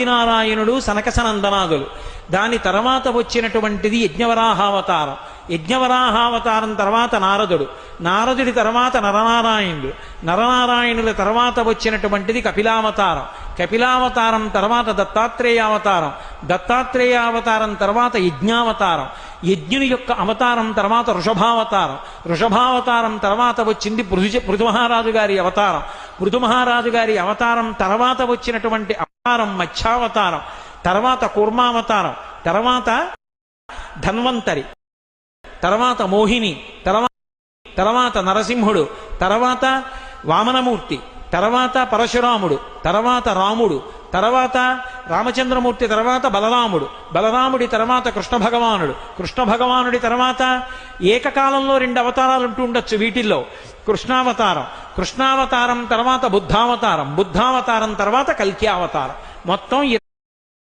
నారాయణుడు సనకసనందనాదులు. దాని తర్వాత వచ్చినటువంటిది యజ్ఞవరాహావతారం. యజ్ఞవరాహావతారం తర్వాత నారదుడు. నారదుడి తర్వాత నరనారాయణుడు. నరనారాయణుల తర్వాత వచ్చినటువంటిది కపిలావతారం. కపిలావతారం తర్వాత దత్తాత్రేయావతారం. దత్తాత్రేయావతారం తర్వాత యజ్ఞావతారం. యజ్ఞుని యొక్క అవతారం తర్వాత వృషభావతారం. వృషభావతారం తర్వాత వచ్చింది పృథుమహారాజు గారి అవతారం. పృథుమహారాజు గారి అవతారం తర్వాత వచ్చినటువంటి అవతారం మత్స్యావతారం. తర్వాత కూర్మావతారం. తర్వాత ధన్వంతరి. తర్వాత మోహిని. తర్వాత నరసింహుడు. తర్వాత వామనమూర్తి. తర్వాత పరశురాముడు. తర్వాత రాముడు. తర్వాత రామచంద్రమూర్తి. తర్వాత బలరాముడు. బలరాముడి తర్వాత కృష్ణ భగవానుడు. కృష్ణ భగవానుడి తర్వాత ఏకకాలంలో 2 అవతారాలు ఉంటూ ఉండొచ్చు వీటిల్లో. కృష్ణావతారం. కృష్ణావతారం తర్వాత బుద్ధావతారం. బుద్ధావతారం తర్వాత కల్కి అవతారం. మొత్తం